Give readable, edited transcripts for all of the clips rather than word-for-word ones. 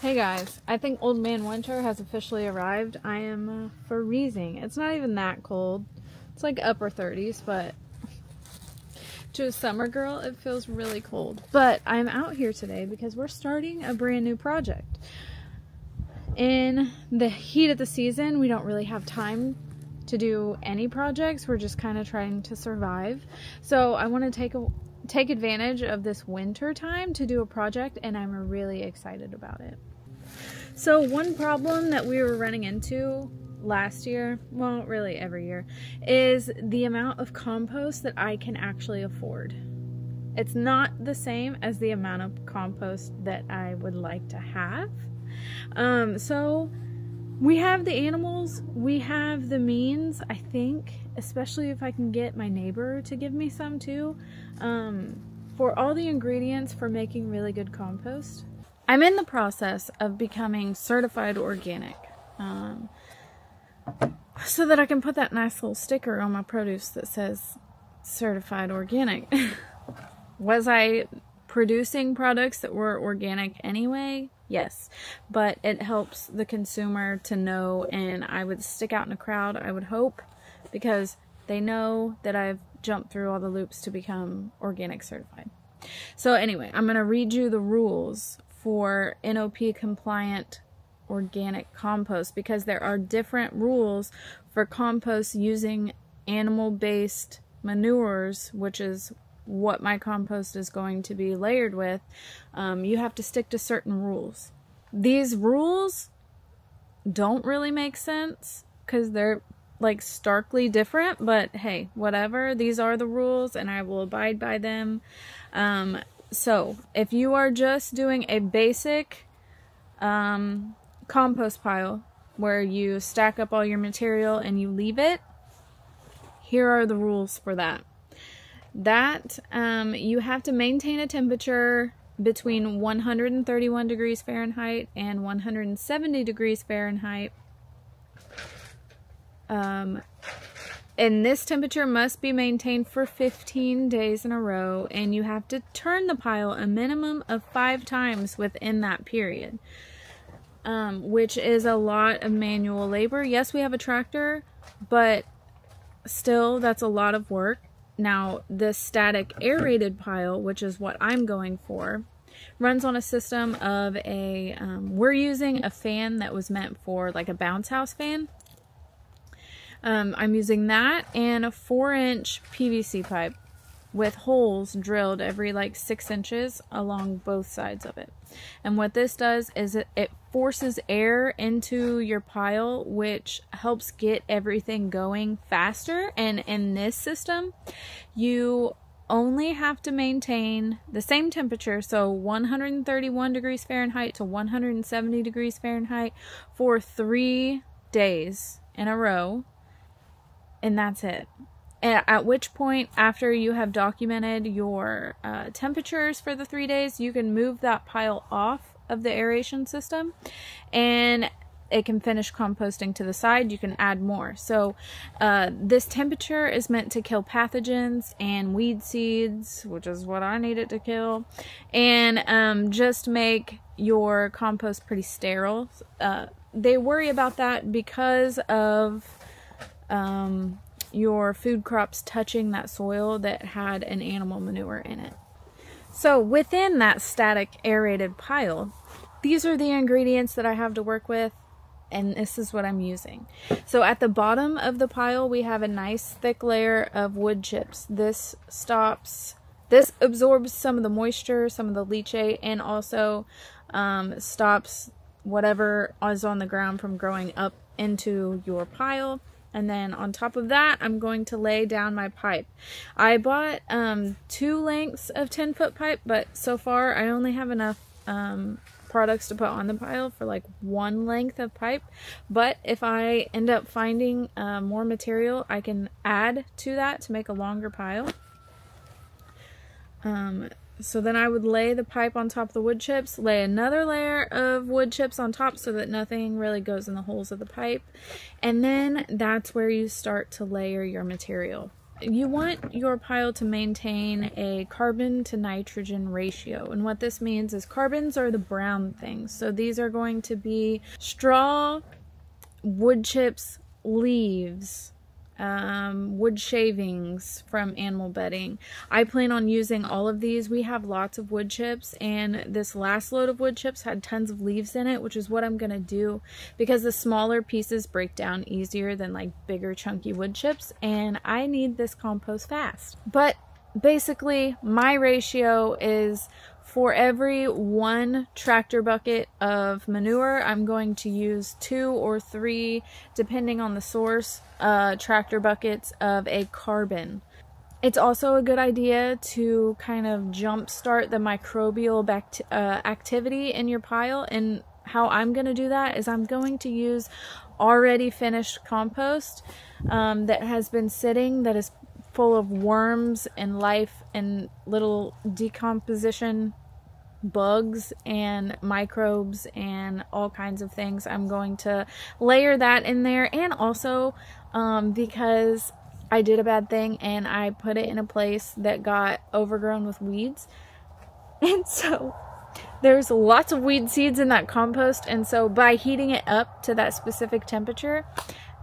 Hey guys, I think Old Man Winter has officially arrived. I am freezing. It's not even that cold. It's like upper 30s, but to a summer girl, it feels really cold. But I'm out here today because we're starting a brand new project. In the heat of the season, we don't really have time to do any projects. We're just kind of trying to survive. So I want to take advantage of this winter time to do a project, and I'm really excited about it. So one problem that we were running into last year, well, really every year, is the amount of compost that I can actually afford. It's not the same as the amount of compost that I would like to have. So we have the animals, we have the means, I think, especially if I can get my neighbor to give me some too, for all the ingredients for making really good compost. I'm in the process of becoming certified organic, so that I can put that nice little sticker on my produce that says certified organic. Was I producing products that were organic anyway? Yes, but it helps the consumer to know, and I would stick out in a crowd, I would hope, because they know that I've jumped through all the loops to become organic certified. So anyway, I'm going to read you the rules for NOP compliant organic compost, because there are different rules for compost using animal-based manures, which is what my compost is going to be layered with. You have to stick to certain rules. These rules don't really make sense because they're like starkly different, but hey, whatever. These are the rules and I will abide by them. So if you are just doing a basic compost pile where you stack up all your material and you leave it, here are the rules for that. You have to maintain a temperature between 131 degrees Fahrenheit and 170 degrees Fahrenheit. And this temperature must be maintained for 15 days in a row, and you have to turn the pile a minimum of 5 times within that period, which is a lot of manual labor. Yes, we have a tractor, but still, that's a lot of work. Now, the static aerated pile, which is what I'm going for, runs on a system of we're using a fan that was meant for like a bounce house fan. I'm using that and a 4-inch PVC pipe with holes drilled every like 6 inches along both sides of it. And what this does is it forces air into your pile, which helps get everything going faster. And in this system, you only have to maintain the same temperature, so 131 degrees Fahrenheit to 170 degrees Fahrenheit for 3 days in a row. And that's it. At which point, after you have documented your temperatures for the 3 days, you can move that pile off of the aeration system and it can finish composting to the side. You can add more. So this temperature is meant to kill pathogens and weed seeds, which is what I need it to kill, and just make your compost pretty sterile. They worry about that because of your food crops touching that soil that had an animal manure in it. So within that static aerated pile, these are the ingredients that I have to work with, and this is what I'm using. So at the bottom of the pile, we have a nice thick layer of wood chips. This absorbs some of the moisture, some of the leachate, and also stops whatever is on the ground from growing up into your pile. And then on top of that, I'm going to lay down my pipe. I bought 2 lengths of 10-foot pipe, but so far I only have enough products to put on the pile for like 1 length of pipe. But if I end up finding more material, I can add to that to make a longer pile. So then I would lay the pipe on top of the wood chips, lay another layer of wood chips on top so that nothing really goes in the holes of the pipe. And then that's where you start to layer your material. you want your pile to maintain a carbon to nitrogen ratio. And what this means is carbons are the brown things. So these are going to be straw, wood chips, leaves, wood shavings from animal bedding. I plan on using all of these. We have lots of wood chips, and this last load of wood chips had tons of leaves in it, which is what I'm gonna do because the smaller pieces break down easier than like bigger chunky wood chips, and I need this compost fast. But basically my ratio is for every 1 tractor bucket of manure, I'm going to use 2 or 3, depending on the source, tractor buckets of a carbon. It's also a good idea to kind of jumpstart the microbial activity in your pile, and how I'm going to do that is I'm going to use already finished compost that has been sitting, that is full of worms and life and little decomposition bugs and microbes and all kinds of things. I'm going to layer that in there, and also because I did a bad thing and I put it in a place that got overgrown with weeds, and so there's lots of weed seeds in that compost, and so by heating it up to that specific temperature,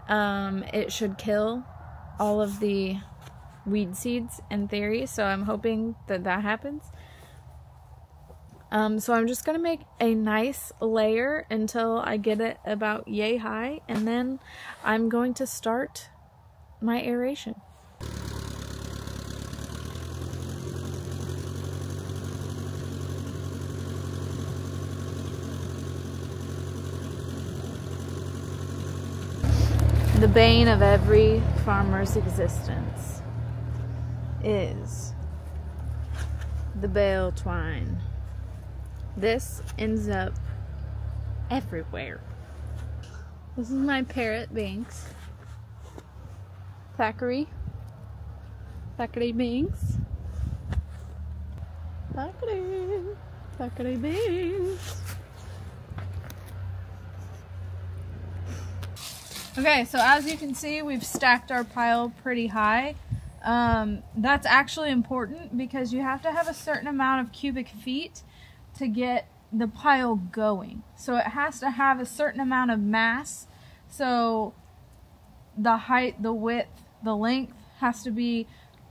it should kill all of the weed seeds in theory. So I'm hoping that that happens. So I'm just going to make a nice layer until I get it about yay high, and then I'm going to start my aeration. The bane of every farmer's existence is the bale twine. This ends up everywhere. This is my parrot, Binks. Thackeray Binks. Thackeray Binks. Okay, so as you can see, we've stacked our pile pretty high. That's actually important because you have to have a certain amount of cubic feet to get the pile going. So it has to have a certain amount of mass. So the height, the width, the length has to be,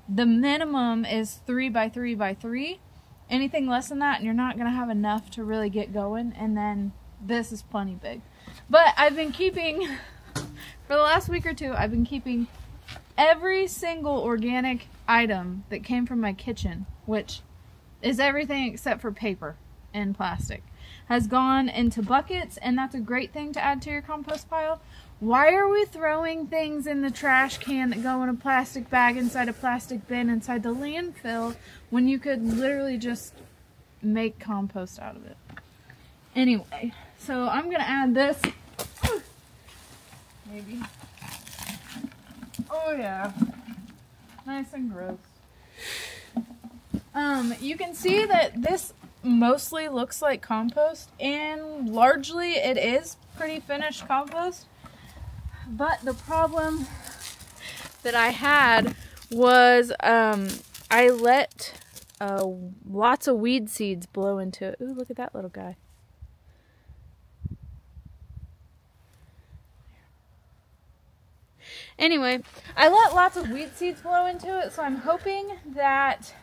the minimum is 3 by 3 by 3. Anything less than that and you're not going to have enough to really get going. And then this is plenty big. But I've been keeping, for the last week or two, I've been keeping every single organic item that came from my kitchen, which is everything except for paper and plastic, has gone into buckets, and that's a great thing to add to your compost pile. Why are we throwing things in the trash can that go in a plastic bag inside a plastic bin inside the landfill when you could literally just make compost out of it? Anyway, so I'm gonna add this. Maybe. Oh yeah, nice and gross. You can see that this mostly looks like compost, and largely it is pretty finished compost. But the problem that I had was I let lots of weed seeds blow into it. Ooh, look at that little guy. Anyway, I let lots of weed seeds blow into it, so I'm hoping that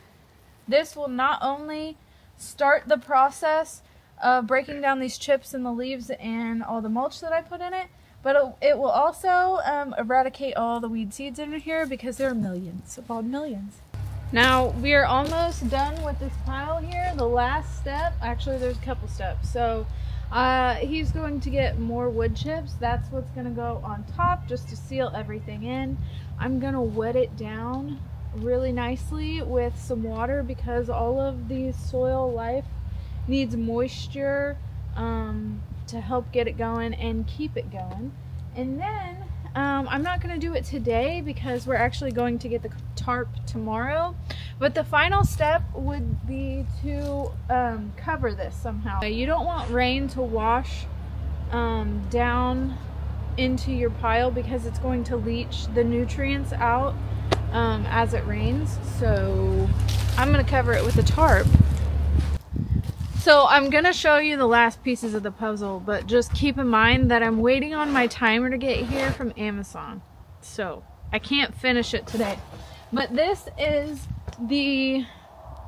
this will not only start the process of breaking down these chips and the leaves and all the mulch that I put in it, but it will also eradicate all the weed seeds in here, because there are millions upon millions. Now, we are almost done with this pile here. The last step, actually there's a couple steps. So he's going to get more wood chips. That's what's going to go on top just to seal everything in. I'm going to wet it down really nicely with some water, because all of the soil life needs moisture to help get it going and keep it going. And then I'm not going to do it today because we're actually going to get the tarp tomorrow, but the final step would be to cover this somehow. You don't want rain to wash down into your pile, because it's going to leach the nutrients out as it rains. So I'm gonna cover it with a tarp. So I'm gonna show you the last pieces of the puzzle, but just keep in mind that I'm waiting on my timer to get here from Amazon. So I can't finish it today. But this is the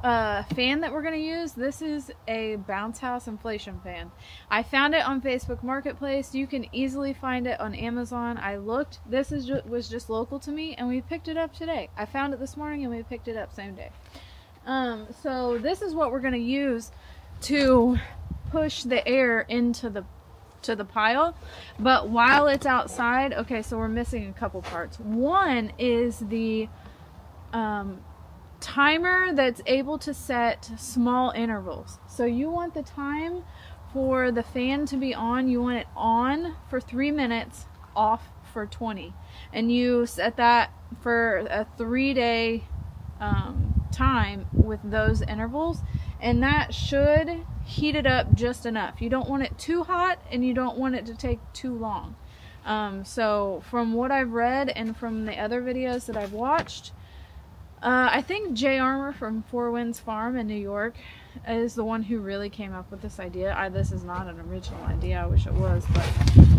fan that we're gonna use. This is a bounce house inflation fan. I found it on Facebook Marketplace. You can easily find it on Amazon. I looked. This was just local to me, and we picked it up today. I found it this morning, and we picked it up same day. So this is what we're gonna use to push the air into the pile. But while it's outside, okay, so we're missing a couple parts. One is the timer that's able to set small intervals. So you want the time for the fan to be on, you want it on for 3 minutes, off for 20, and you set that for a 3-day time with those intervals, and that should heat it up just enough. You don't want it too hot, and you don't want it to take too long. So from what I've read and from the other videos that I've watched, I think Jay Armour from Four Winds Farm in New York is the one who really came up with this idea. This is not an original idea. I wish it was, but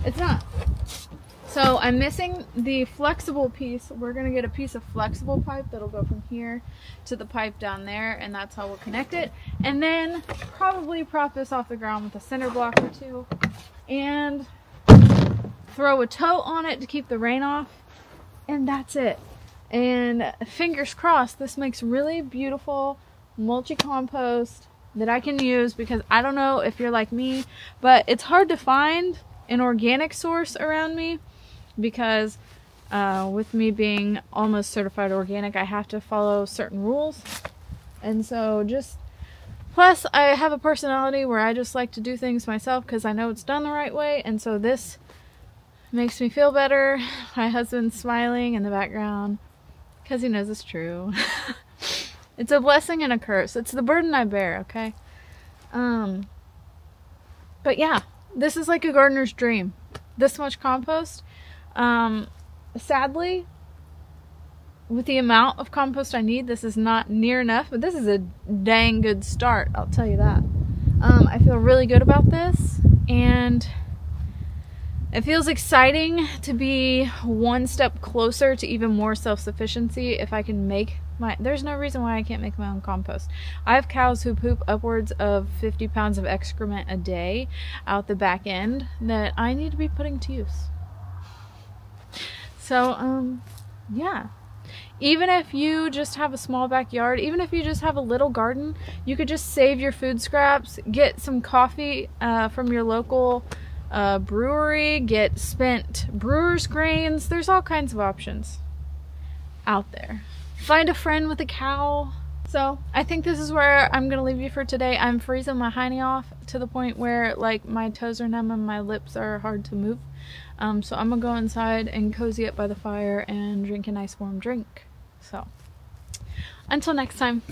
it's not. So I'm missing the flexible piece. We're going to get a piece of flexible pipe that'll go from here to the pipe down there, and that's how we'll connect it. And then probably prop this off the ground with a cinder block or two, and throw a tote on it to keep the rain off, and that's it. And fingers crossed, this makes really beautiful mulchy compost that I can use, because I don't know if you're like me, but it's hard to find an organic source around me, because with me being almost certified organic, I have to follow certain rules. And so plus I have a personality where I just like to do things myself because I know it's done the right way, and so this makes me feel better. My husband's smiling in the background because he knows it's true. It's a blessing and a curse. It's the burden I bear, okay? But yeah, this is like a gardener's dream. This much compost. Sadly, with the amount of compost I need, this is not near enough, but this is a dang good start, I'll tell you that. I feel really good about this, and it feels exciting to be one step closer to even more self-sufficiency if I can make there's no reason why I can't make my own compost. I have cows who poop upwards of 50 pounds of excrement a day out the back end that I need to be putting to use. So, yeah. Even if you just have a small backyard, even if you just have a little garden, you could just save your food scraps, get some coffee from your local brewery, get spent brewer's grains. There's all kinds of options out there. Find a friend with a cow. So I think this is where I'm gonna leave you for today. I'm freezing my hiney off to the point where like my toes are numb and my lips are hard to move. So I'm gonna go inside and cozy up by the fire and drink a nice warm drink. So until next time.